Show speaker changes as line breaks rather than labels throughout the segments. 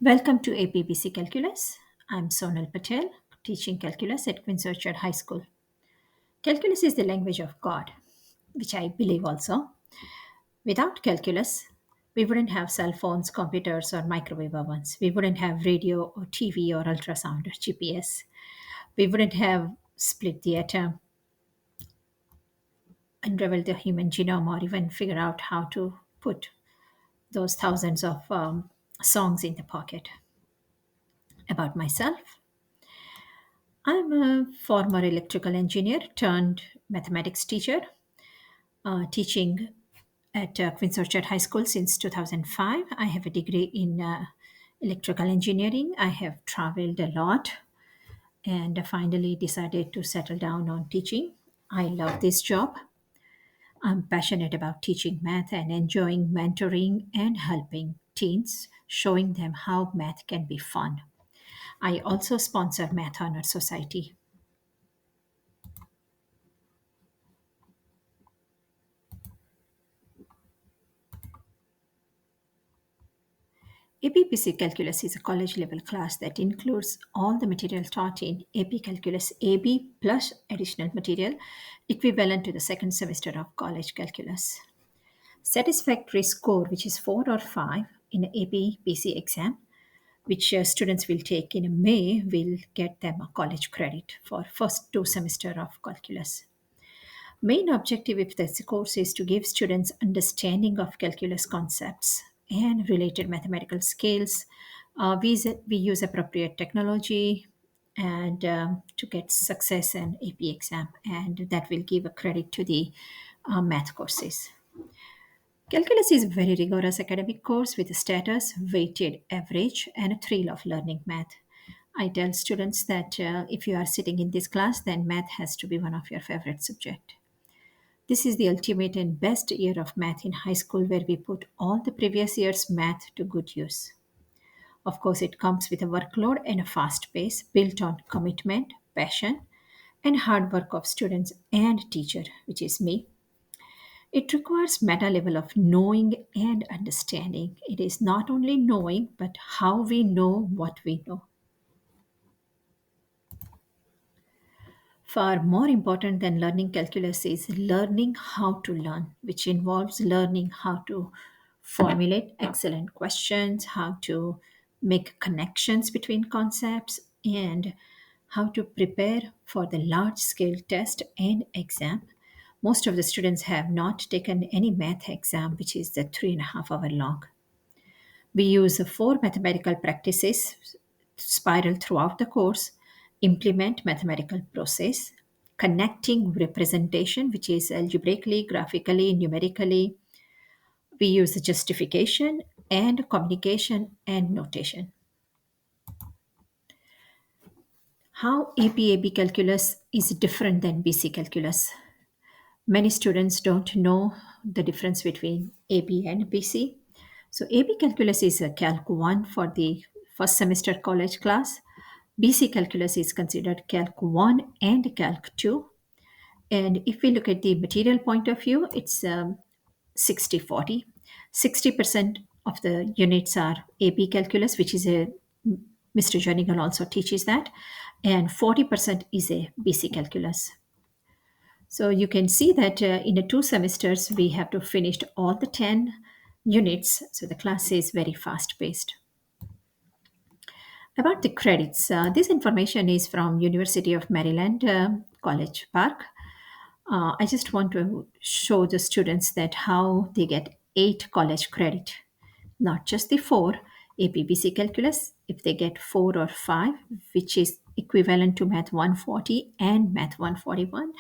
Welcome to APBC Calculus. I'm Sonal Patel, teaching calculus at Queen's Orchard High School. Calculus is the language of God, which I believe also. Without calculus, we wouldn't have cell phones, computers, or microwave ovens. We wouldn't have radio or TV or ultrasound or GPS. We wouldn't have split the atom, unraveled the human genome, or even figure out how to put those thousands of songs in the pocket. About myself, I'm a former electrical engineer turned mathematics teacher, teaching at Queen's Orchard High School since 2005. I have a degree in electrical engineering. I have traveled a lot and finally decided to settle down on teaching. I love this job. I'm passionate about teaching math and enjoying mentoring and helping teens, showing them how math can be fun. I also sponsor Math Honor Society. APPC Calculus is a college level class that includes all the material taught in AP Calculus AB plus additional material equivalent to the second semester of college calculus. Satisfactory score, which is 4 or 5 in an APPC exam, which students will take in May, will get them a college credit for first 2 semester of calculus. Main objective of this course is to give students understanding of calculus concepts and related mathematical skills. We use appropriate technology and to get success in AP exam, and that will give a credit to the math courses. Calculus is a very rigorous academic course with a status, weighted average, and a thrill of learning math. I tell students that if you are sitting in this class, then math has to be one of your favorite subject. This is the ultimate and best year of math in high school where we put all the previous year's math to good use. Of course, it comes with a workload and a fast pace built on commitment, passion, and hard work of students and teacher, which is me. It requires meta level of knowing and understanding. It is not only knowing, but how we know what we know. Far more important than learning calculus is learning how to learn, which involves learning how to formulate excellent questions, how to make connections between concepts, and how to prepare for the large scale test and exam. Most of the students have not taken any math exam, which is the 3.5 hour long. We use four mathematical practices spiral throughout the course, implement mathematical process, connecting representation, which is algebraically, graphically, numerically. We use justification and communication and notation. How APAB calculus is different than BC calculus. Many students don't know the difference between AB and BC. So AB calculus is a Calc 1 for the first semester college class. BC calculus is considered Calc 1 and Calc 2. And if we look at the material point of view, it's 60-40. 60% of the units are AB calculus, which is a Mr. Jonigan also teaches that, and 40% is a BC calculus. So you can see that in the 2 semesters, we have to finish all the 10 units. So the class is very fast paced. About the credits, this information is from University of Maryland College Park. I just want to show the students that how they get 8 college credit, not just the 4 APBC calculus. If they get 4 or 5, which is equivalent to Math 140 and Math 141,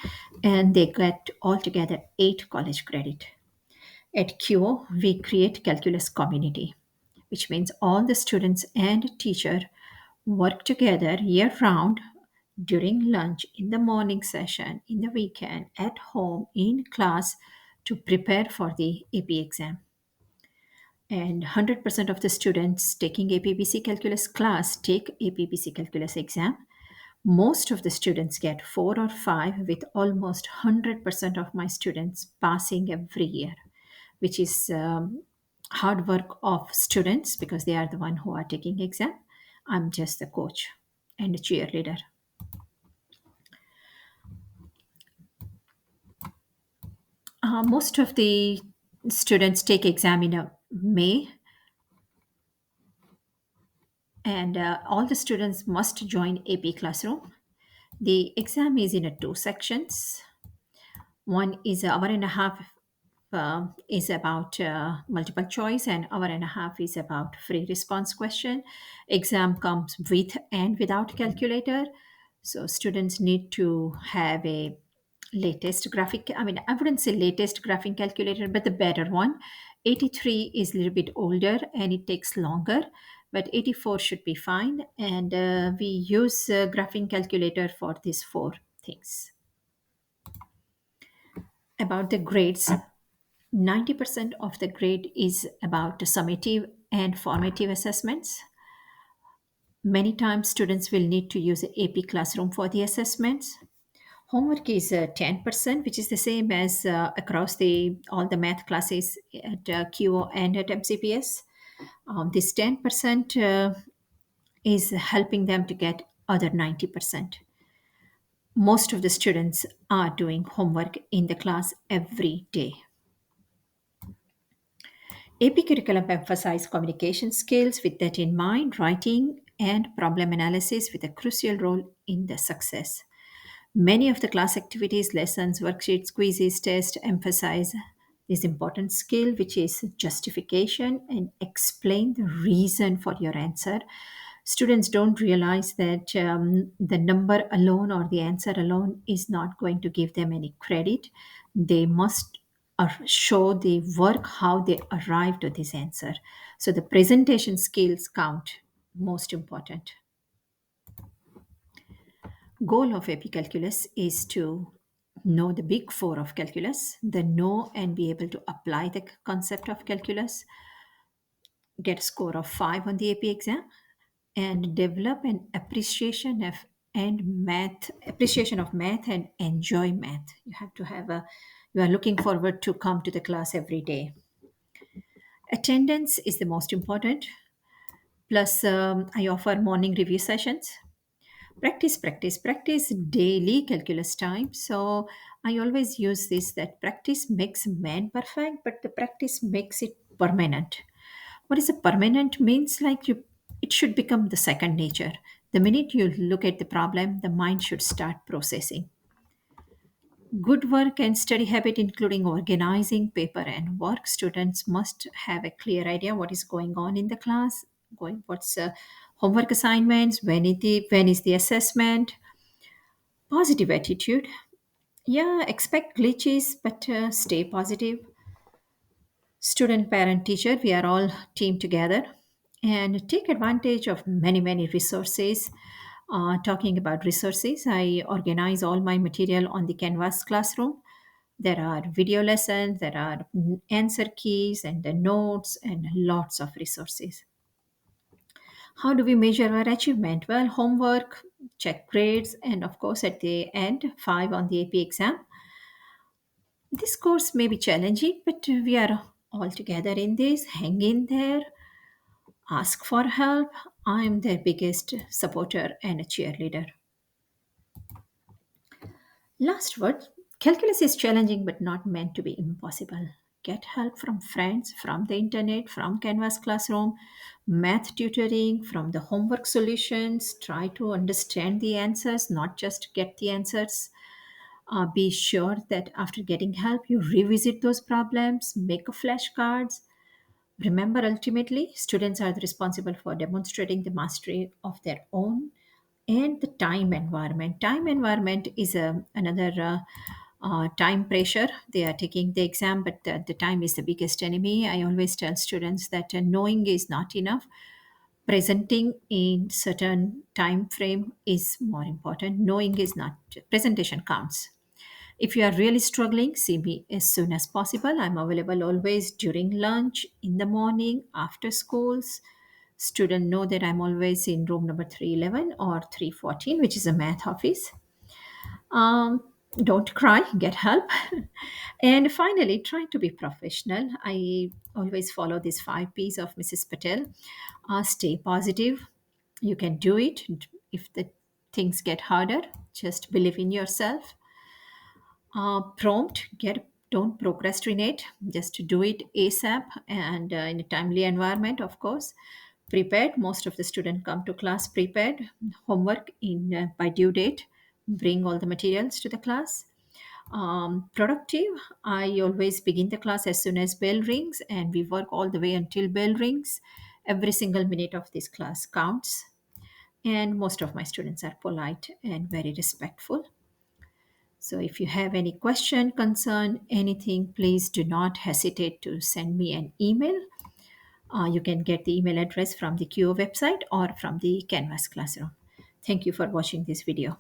and they get altogether 8 college credit. At QO, we create calculus community, which means all the students and teacher work together year round during lunch, in the morning session, in the weekend, at home, in class to prepare for the AP exam. And 100% of the students taking APBC calculus class take APBC calculus exam. Most of the students get 4 or 5, with almost 100% of my students passing every year, which is hard work of students because they are the one who are taking exam. I'm just the coach and a cheerleader. Most of the students take exam in May, and all the students must join AP classroom. The exam is in two sections. One is an hour and a half is about multiple choice, and hour and a half is about free response question. Exam comes with and without calculator, so students need to have a latest graphic. I mean, I wouldn't say latest graphing calculator, but the better one. 83 is a little bit older and it takes longer, but 84 should be fine. And we use graphing calculator for these four things. About the grades, 90% of the grade is about summative and formative assessments. Many times students will need to use AP Classroom for the assessments. Homework is 10%, which is the same as across the all the math classes at QO and at MCPS. This 10% is helping them to get other 90%. Most of the students are doing homework in the class every day. AP curriculum emphasizes communication skills. With that in mind, writing and problem analysis with a crucial role in the success. Many of the class activities, lessons, worksheets, quizzes, tests emphasize this important skill, which is justification and explain the reason for your answer. Students don't realize that the number alone or the answer alone is not going to give them any credit. They must show the work how they arrived to this answer. So the presentation skills count most important. Goal of epicalculus is to know the big four of calculus, then know and be able to apply the concept of calculus, get a score of 5 on the AP exam, and develop an appreciation of math and enjoy math. You have to have a you are looking forward to come to the class every day. Attendance is the most important. Plus, I offer morning review sessions. Practice daily calculus time. So I always use this that practice makes man perfect, but the practice makes it permanent. What is a permanent means like you it should become the second nature. The minute you look at the problem, the mind should start processing. Good work and study habit, including organizing paper and work. Students must have a clear idea what is going on in the class, going what's homework assignments, when is the assessment. Positive attitude. Yeah, expect glitches, but stay positive. Student, parent, teacher, we are all team together and take advantage of many resources. Talking about resources, I organize all my material on the Canvas classroom. There are video lessons, there are answer keys and the notes and lots of resources. How do we measure our achievement? Well, homework, check grades, and of course, at the end, 5 on the AP exam. This course may be challenging, but we are all together in this. Hang in there, ask for help. I am their biggest supporter and a cheerleader. Last word, calculus is challenging but not meant to be impossible. Get help from friends, from the internet, from Canvas Classroom, math tutoring, from the homework solutions. Try to understand the answers, not just get the answers. Be sure that after getting help, you revisit those problems, make a flashcards. Remember, ultimately, students are responsible for demonstrating the mastery of their own and the time environment. Time environment is another time pressure. They are taking the exam, but the time is the biggest enemy. I always tell students that knowing is not enough. Presenting in certain time frame is more important. Knowing is not. Presentation counts. If you are really struggling, see me as soon as possible. I'm available always during lunch, in the morning, after schools. Students know that I'm always in room number 311 or 314, which is a math office. Don't cry, get help. And finally, try to be professional. I always follow these 5 P's of Mrs. Patel. Stay positive. You can do it. If the things get harder, just believe in yourself. Prompt, get don't procrastinate, just do it ASAP and in a timely environment, of course. Prepared, most of the students come to class prepared. Homework in by due date, bring all the materials to the class. Productive, I always begin the class as soon as bell rings and we work all the way until bell rings. Every single minute of this class counts, and most of my students are polite and very respectful. So if you have any question, concern, anything, please do not hesitate to send me an email. You can get the email address from the QO website or from the Canvas classroom. Thank you for watching this video.